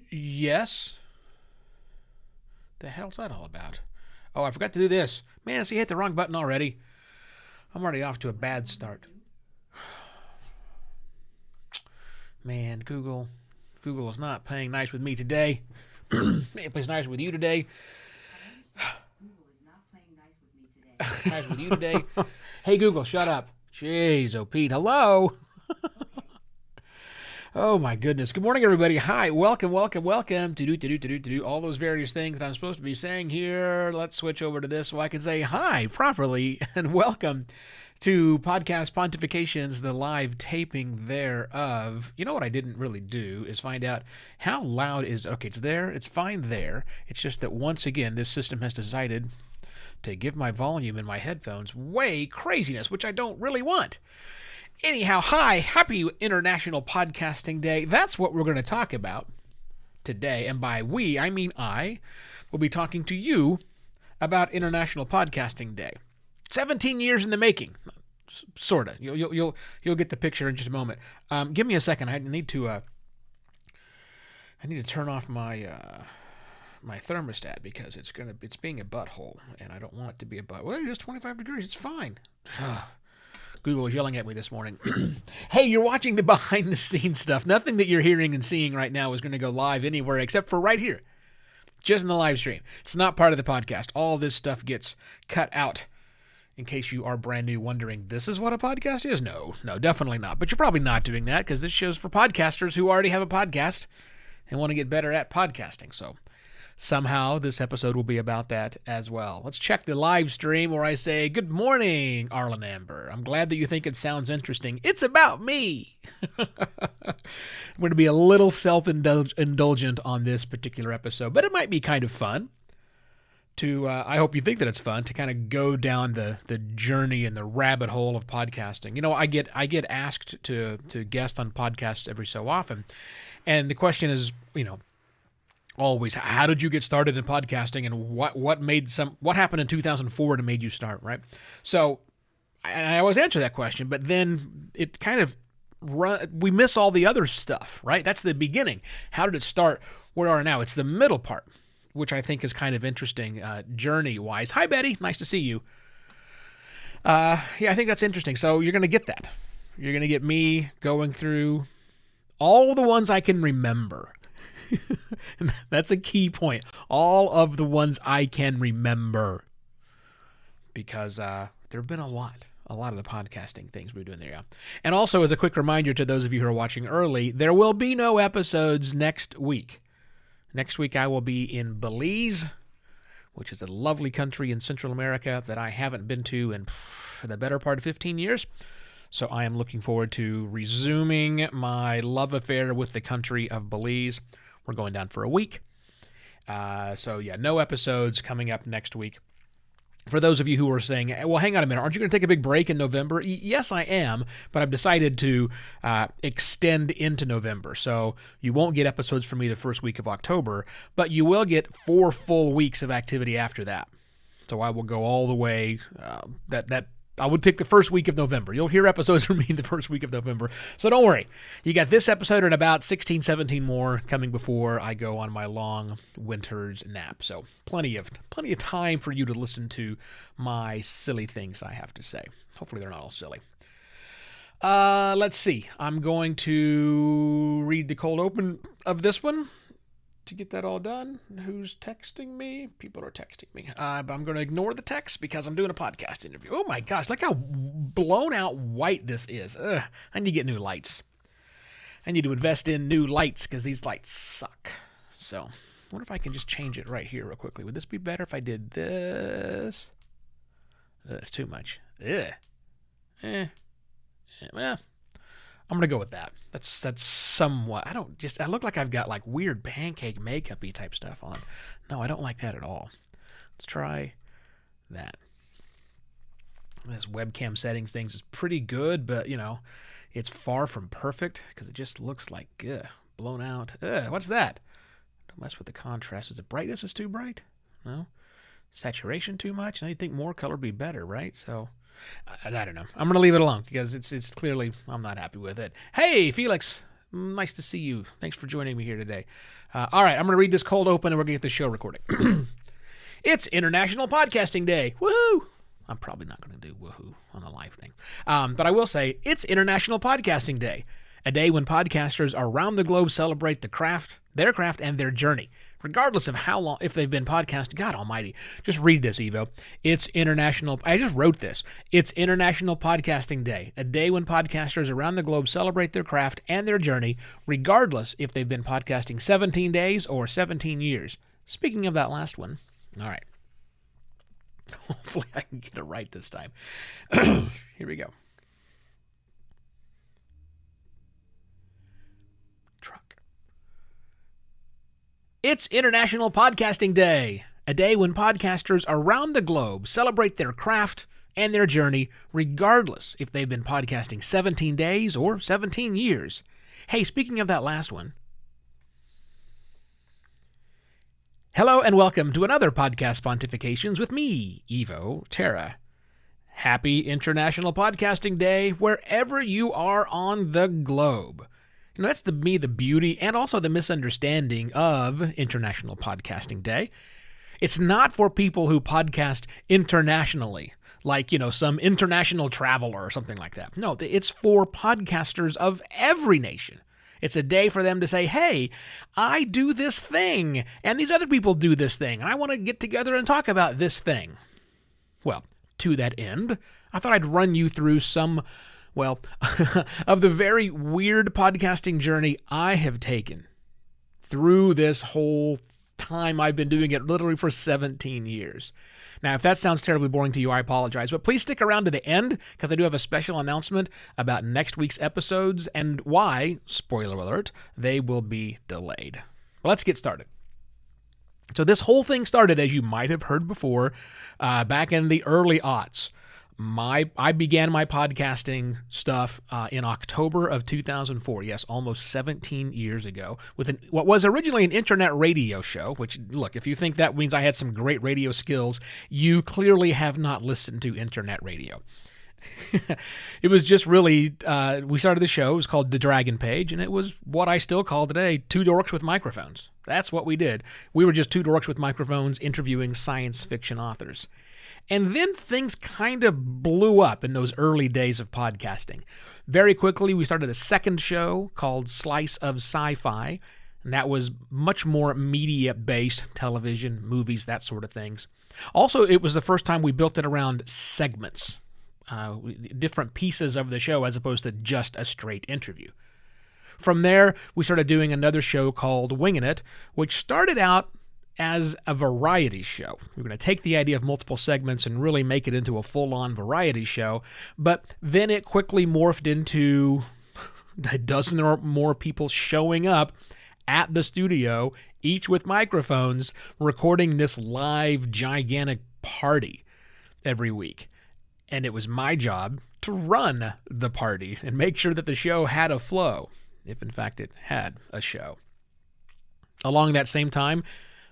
Yes. The hell's that all about? Oh, I forgot to do this. Man, see, I hit the wrong button already. I'm already off to a bad start. Man, Google is not playing nice with me today. It plays nice with you today. Nice with you today. Hey, Google, shut up. Jeez, oh, Pete, hello. Oh my goodness. Good morning, everybody. Hi, welcome to all those various things that I'm supposed to be saying here. Let's switch over to this so I can say hi properly and welcome to Podcast Pontifications, the live taping thereof. You know what I didn't really do is find out how loud is. Okay, it's there. It's fine there. It's just that once again, this system has decided to give my volume in my headphones way craziness, which I don't really want. Anyhow, hi, happy International Podcasting Day. That's what we're going to talk about today. And by we, I mean I will be talking to you about International Podcasting Day. 17 years in the making, sort of. You'll get the picture in just a moment. Give me a second. I need to turn off my my thermostat because it's being a butthole, and I don't want it to be a butt. Well, it is 25 degrees. It's fine. Google is yelling at me this morning. Hey, you're watching the behind-the-scenes stuff. Nothing that you're hearing and seeing right now is going to go live anywhere except for right here, just in the live stream. It's not part of the podcast. All this stuff gets cut out. In case you are brand new wondering, this is what a podcast is? No, definitely not. But you're probably not doing that because this show's for podcasters who already have a podcast and want to get better at podcasting. So somehow this episode will be about that as well. Let's check the live stream where I say, good morning, Arlen Amber. I'm glad that you think it sounds interesting. It's about me. I'm going to be a little self-indulgent on this particular episode, but it might be kind of fun. I hope you think that it's fun to kind of go down the journey and the rabbit hole of podcasting. You know, I get asked to guest on podcasts every so often, and the question is, you know, always, how did you get started in podcasting, and what happened in 2004 to made you start, right? So, I always answer that question, but then it kind of we miss all the other stuff, right? That's the beginning. How did it start? Where are we now? It's the middle part, which I think is kind of interesting, journey-wise. Hi, Betty. Nice to see you. Yeah, I think that's interesting. So you're going to get that. You're going to get me going through all the ones I can remember. And that's a key point. All of the ones I can remember. Because there have been a lot of the podcasting things we're doing there. Yeah. And also, as a quick reminder to those of you who are watching early, there will be no episodes next week. Next week, I will be in Belize, which is a lovely country in Central America that I haven't been to in for the better part of 15 years. So I am looking forward to resuming my love affair with the country of Belize. We're going down for a week. So yeah, no episodes coming up next week. For those of you who are saying, well, hang on a minute, aren't you going to take a big break in November? Yes, I am, but I've decided to extend into November. So you won't get episodes from me the first week of October, but you will get 4 full weeks of activity after that. So I will go all the way, I would take the first week of November. You'll hear episodes from me the first week of November. So don't worry. You got this episode and about 16, 17 more coming before I go on my long winter's nap. So plenty of time for you to listen to my silly things I have to say. Hopefully they're not all silly. Let's see. I'm going to read the cold open of this one to get that all done. Who's texting me? People are texting me. But I'm going to ignore the text because I'm doing a podcast interview. Oh my gosh, look how blown out white this is. Ugh, I need to get new lights. I need to invest in new lights because these lights suck. So, I wonder if I can just change it right here real quickly. Would this be better if I did this? That's too much. Ugh. Well, I'm going to go with that. That's somewhat. I look like I've got like weird pancake makeup-y type stuff on. No, I don't like that at all. Let's try that. This webcam settings things is pretty good, but you know, it's far from perfect because it just looks like blown out. What's that? Don't mess with the contrast. Is the brightness is too bright? No. Saturation too much? I think more color would be better, right? So I don't know. I'm going to leave it alone because it's clearly I'm not happy with it. Hey, Felix Nice to see you. Thanks for joining me here today. All right, I'm going to read this cold open and we're going to get the show recording. It's International Podcasting Day. Woohoo! I'm probably not going to do woohoo on a live thing. But I will say it's International Podcasting Day, a day when podcasters around the globe celebrate their craft, and their journey. Regardless of how long, if they've been podcasting, God almighty, just read this, Evo. I just wrote this. It's International Podcasting Day, a day when podcasters around the globe celebrate their craft and their journey, regardless if they've been podcasting 17 days or 17 years. Speaking of that last one, all right. Hopefully I can get it right this time. Here we go. It's International Podcasting Day, a day when podcasters around the globe celebrate their craft and their journey, regardless if they've been podcasting 17 days or 17 years. Hey, speaking of that last one, hello and welcome to another Podcast Pontifications with me, Evo Terra. Happy International Podcasting Day wherever you are on the globe. You know, that's the beauty and also the misunderstanding of International Podcasting Day. It's not for people who podcast internationally, like, some international traveler or something like that. No, it's for podcasters of every nation. It's a day for them to say, hey, I do this thing, and these other people do this thing, and I want to get together and talk about this thing. Well, to that end, I thought I'd run you through some of the very weird podcasting journey I have taken through this whole time I've been doing it literally for 17 years. Now, if that sounds terribly boring to you, I apologize, but please stick around to the end because I do have a special announcement about next week's episodes and why, spoiler alert, they will be delayed. Well, let's get started. So this whole thing started, as you might have heard before, back in the early aughts. I began my podcasting stuff in October of 2004. Yes, almost 17 years ago, with what was originally an internet radio show, which, look, if you think that means I had some great radio skills, you clearly have not listened to internet radio. It was just really, we started the show, it was called The Dragon Page, and it was what I still call today two dorks with microphones. That's what we did. We were just two dorks with microphones interviewing science fiction authors. And then things kind of blew up in those early days of podcasting. Very quickly, we started a second show called Slice of Sci-Fi, and that was much more media-based, television, movies, that sort of things. Also, it was the first time we built it around segments, different pieces of the show as opposed to just a straight interview. From there, we started doing another show called Wingin' It, which started out as a variety show. We're going to take the idea of multiple segments and really make it into a full-on variety show, but then it quickly morphed into a dozen or more people showing up at the studio, each with microphones, recording this live gigantic party every week. And it was my job to run the party and make sure that the show had a flow, if in fact it had a show. Along that same time,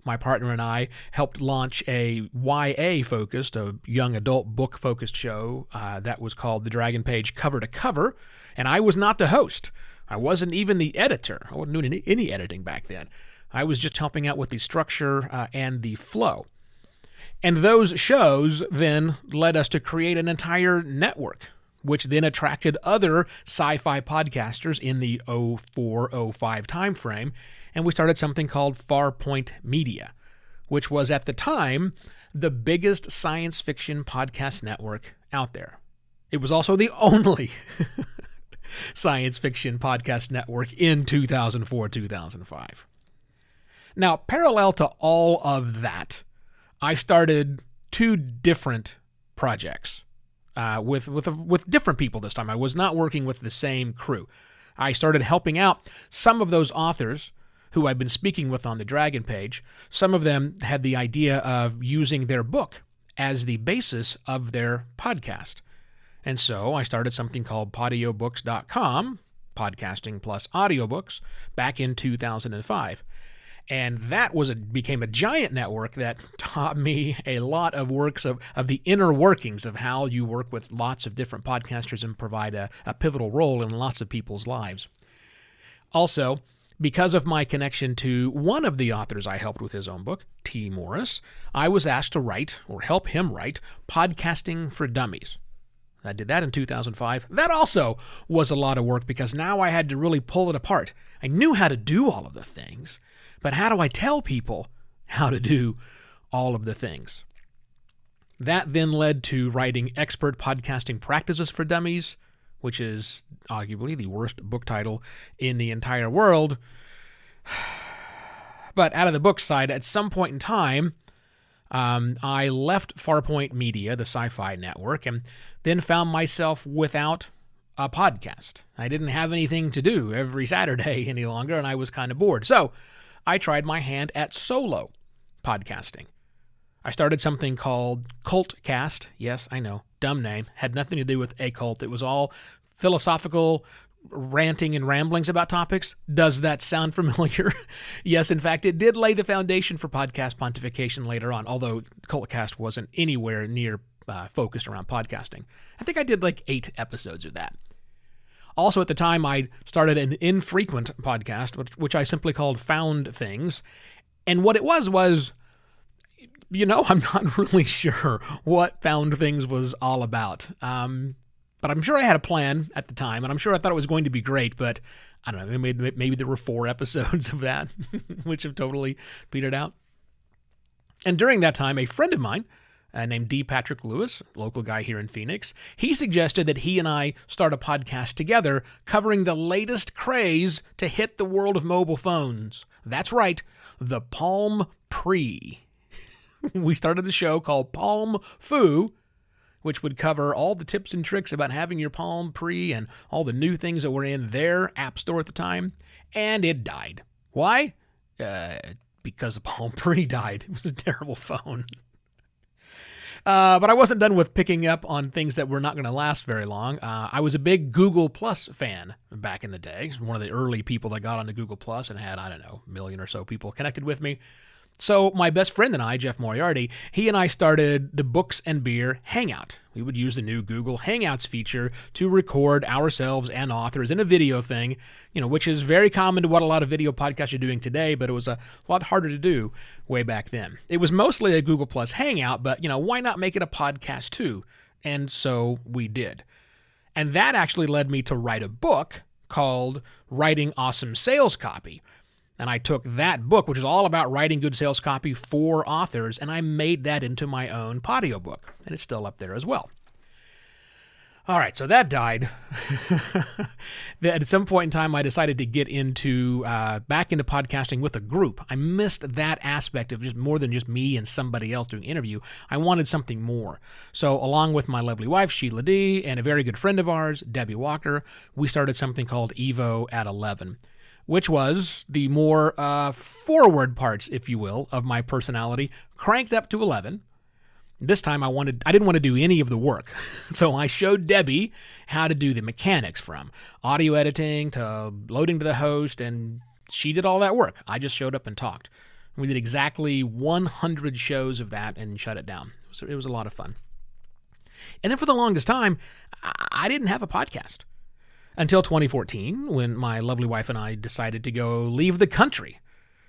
my partner and I helped launch a YA-focused, a young adult book-focused show that was called The Dragon Page Cover to Cover, and I was not the host. I wasn't even the editor. I wasn't doing any editing back then. I was just helping out with the structure and the flow. And those shows then led us to create an entire network, which then attracted other sci-fi podcasters in the 04-05 timeframe, and we started something called Farpoint Media, which was at the time the biggest science fiction podcast network out there. It was also the only science fiction podcast network in 2004-2005. Now, parallel to all of that, I started two different projects with different people this time. I was not working with the same crew. I started helping out some of those authors who I've been speaking with on the Dragon Page. Some of them had the idea of using their book as the basis of their podcast. And so I started something called podiobooks.com, podcasting plus audiobooks, back in 2005. And that became a giant network that taught me a lot of of the inner workings of how you work with lots of different podcasters and provide a pivotal role in lots of people's lives. Also, because of my connection to one of the authors I helped with his own book, T. Morris, I was asked to write, or help him write, Podcasting for Dummies. I did that in 2005. That also was a lot of work because now I had to really pull it apart. I knew how to do all of the things, but how do I tell people how to do all of the things? That then led to writing Expert Podcasting Practices for Dummies, which is arguably the worst book title in the entire world. But out of the book side, at some point in time, I left Farpoint Media, the sci-fi network, and then found myself without a podcast. I didn't have anything to do every Saturday any longer, and I was kind of bored. So I tried my hand at solo podcasting. I started something called Cultcast. Yes, I know, dumb name. Had nothing to do with a cult. It was all philosophical ranting and ramblings about topics. Does that sound familiar? Yes, in fact, it did lay the foundation for podcast pontification later on, although Cultcast wasn't anywhere near focused around podcasting. I think I did like 8 episodes of that. Also, at the time, I started an infrequent podcast, which I simply called Found Things. And what it was, I'm not really sure what Found Things was all about. But I'm sure I had a plan at the time, and I'm sure I thought it was going to be great, but I don't know, maybe there were 4 episodes of that, which have totally petered out. And during that time, a friend of mine named D. Patrick Lewis, local guy here in Phoenix, he suggested that he and I start a podcast together covering the latest craze to hit the world of mobile phones. That's right, the Palm Pre. We started a show called Palm Foo, which would cover all the tips and tricks about having your Palm Pre and all the new things that were in their app store at the time, and it died. Why? Because the Palm Pre died. It was a terrible phone. But I wasn't done with picking up on things that were not going to last very long. I was a big Google Plus fan back in the day. One of the early people that got onto Google Plus and had, 1 million or so people connected with me. So my best friend and I, Jeff Moriarty, he and I started the Books and Beer Hangout. We would use the new Google Hangouts feature to record ourselves and authors in a video thing, which is very common to what a lot of video podcasts are doing today, but it was a lot harder to do way back then. It was mostly a Google Plus Hangout, but, why not make it a podcast too? And so we did. And that actually led me to write a book called Writing Awesome Sales Copy. And I took that book, which is all about writing good sales copy for authors, and I made that into my own Podio book. And it's still up there as well. All right, so that died. At some point in time, I decided to get back into podcasting with a group. I missed that aspect of just more than just me and somebody else doing interview. I wanted something more. So along with my lovely wife, Sheila D., and a very good friend of ours, Debbie Walker, we started something called Evo at 11. Which was the more forward parts, if you will, of my personality, cranked up to 11. This time I didn't want to do any of the work. So I showed Debbie how to do the mechanics from audio editing to loading to the host, and she did all that work. I just showed up and talked. We did exactly 100 shows of that and shut it down. So it was a lot of fun. And then for the longest time, I didn't have a podcast. Until 2014, when my lovely wife and I decided to go leave the country.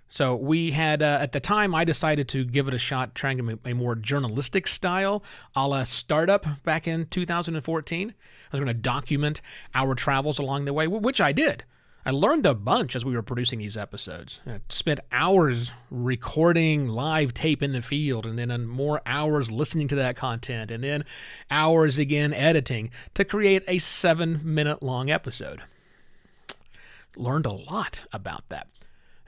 So we had, at the time, I decided to give it a shot, trying a more journalistic style, a la Startup back in 2014. I was going to document our travels along the way, which I did. I learned a bunch as we were producing these episodes. I spent hours recording live tape in the field, and then more hours listening to that content, and then hours again editing to create a 7-minute long episode. Learned a lot about that.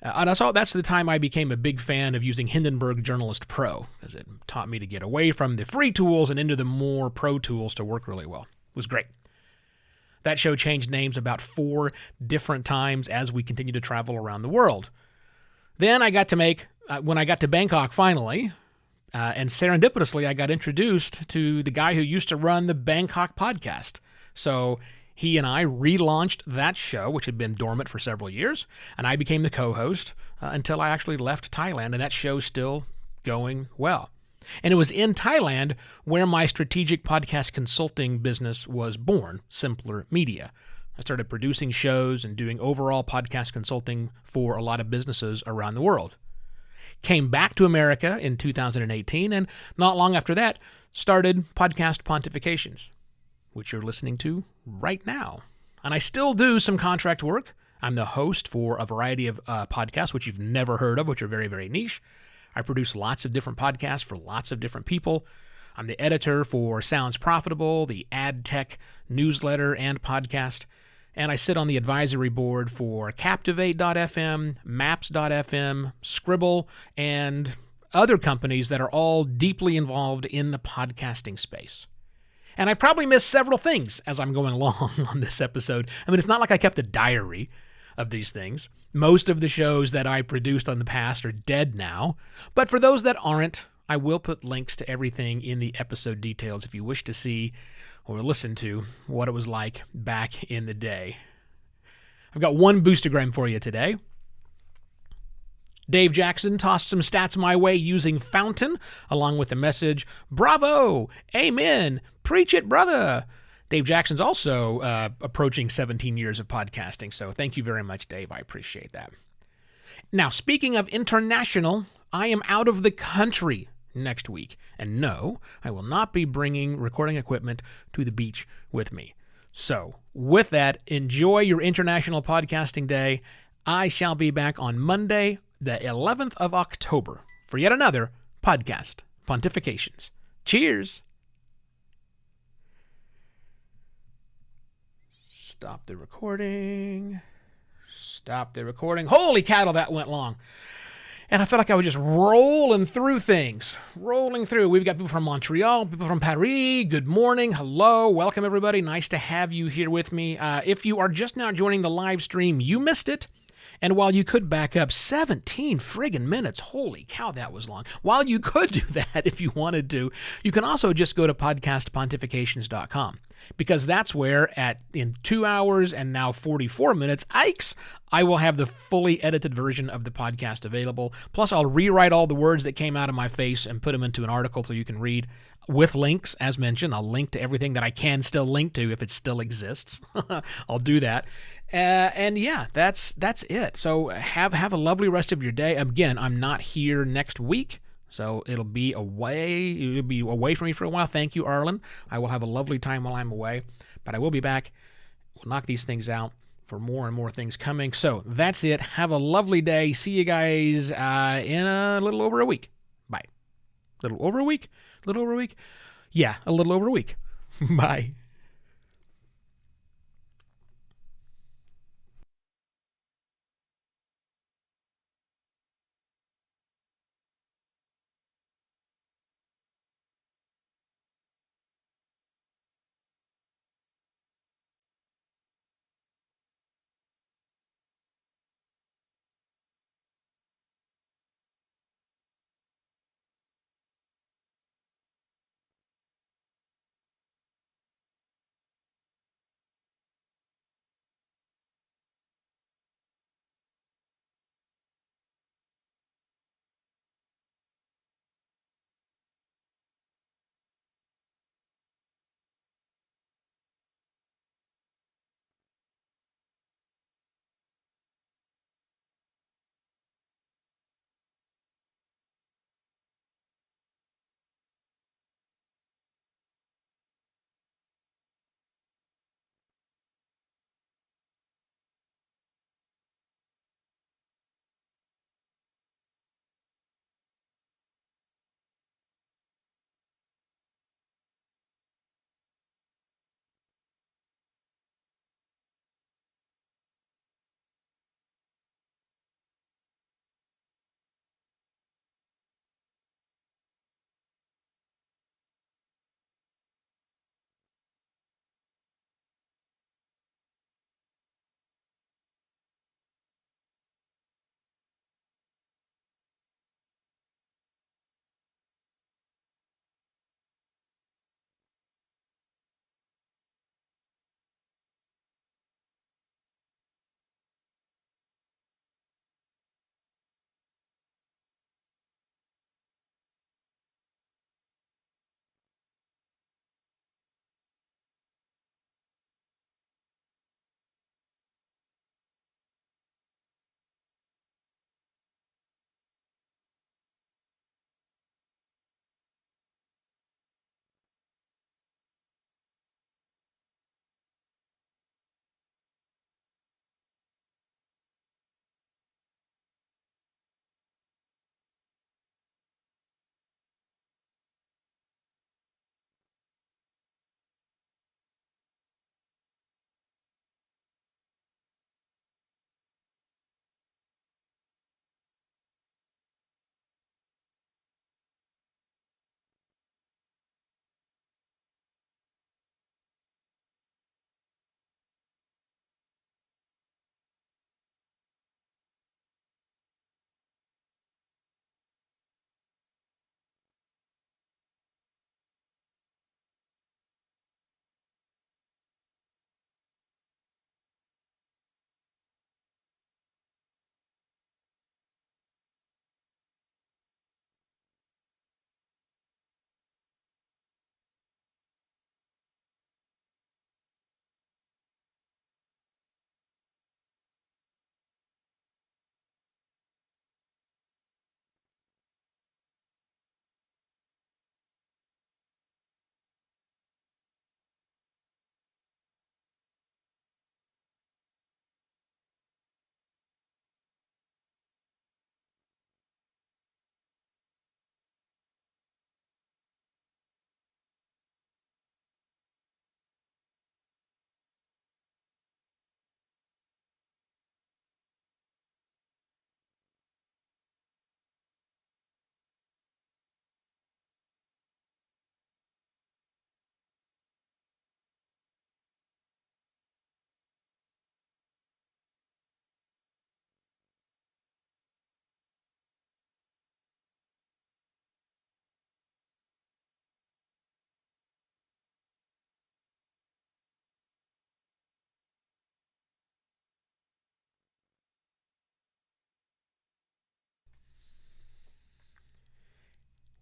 And so that's the time I became a big fan of using Hindenburg Journalist Pro, because it taught me to get away from the free tools and into the more pro tools to work really well. It was great. That show changed names about 4 different times as we continued to travel around the world. Then I got to when I got to Bangkok finally, and serendipitously I got introduced to the guy who used to run the Bangkok podcast. So he and I relaunched that show, which had been dormant for several years, and I became the co-host until I actually left Thailand, and that show's still going well. And it was in Thailand where my strategic podcast consulting business was born, Simpler Media. I started producing shows and doing overall podcast consulting for a lot of businesses around the world. Came back to America in 2018, and not long after that, started Podcast Pontifications, which you're listening to right now. And I still do some contract work. I'm the host for a variety of podcasts, which you've never heard of, which are very, very niche. I produce lots of different podcasts for lots of different people. I'm the editor for Sounds Profitable, the Ad Tech newsletter and podcast. And I sit on the advisory board for Captivate.fm, Maps.fm, Scribble, and other companies that are all deeply involved in the podcasting space. And I probably missed several things as I'm going along on this episode. I mean, it's not like I kept a diary of these things. Most of the shows that I produced on the past are dead now. But for those that aren't, I will put links to everything in the episode details if you wish to see or listen to what it was like back in the day. I've got one boostergram for you today. Dave Jackson tossed some stats my way using Fountain, along with the message, "Bravo! Amen! Preach it, brother!" Dave Jackson's also approaching 17 years of podcasting, so thank you very much, Dave. I appreciate that. Now, speaking of international, I am out of the country next week. And no, I will not be bringing recording equipment to the beach with me. So, with that, enjoy your International Podcasting Day. I shall be back on Monday, the 11th of October, for yet another podcast, Pontifications. Cheers! Stop the recording. Stop the recording. Holy cattle, that went long. And I felt like I was just rolling through things. Rolling through. We've got people from Montreal, people from Paris. Good morning. Hello. Welcome, everybody. Nice to have you here with me. If you are just now joining the live stream, you missed it. And while you could back up 17 friggin' minutes, holy cow, that was long. While you could do that if you wanted to, you can also just go to podcastpontifications.com. Because that's where in 2 hours and now 44 minutes, I will have the fully edited version of the podcast available. Plus, I'll rewrite all the words that came out of my face and put them into an article so you can read with links. As mentioned, I'll link to everything that I can still link to if it still exists. I'll do that. And yeah, that's it. So have a lovely rest of your day. Again, I'm not here next week. So it'll be away from me for a while. Thank you, Arlen. I will have a lovely time while I'm away, but I will be back. We'll knock these things out for more and more things coming. So that's it. Have a lovely day. See you guys in a little over a week. Bye. Little over a week? Little over a week? Yeah, a little over a week. Bye.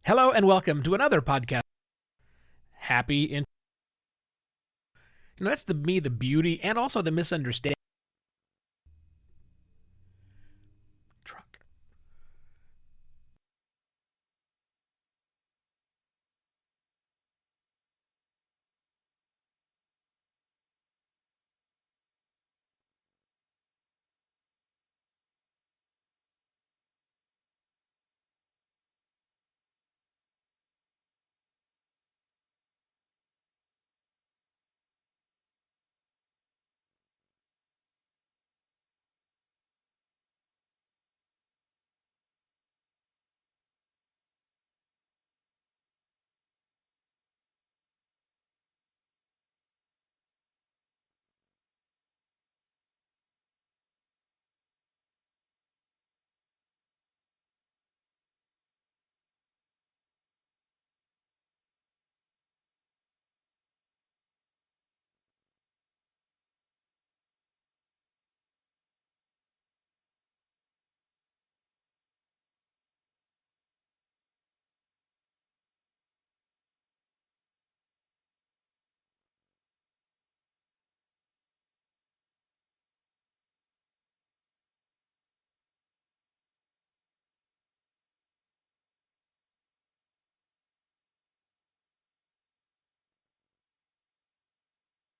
Hello and welcome to another podcast. Happy in. That's the beauty and also the misunderstanding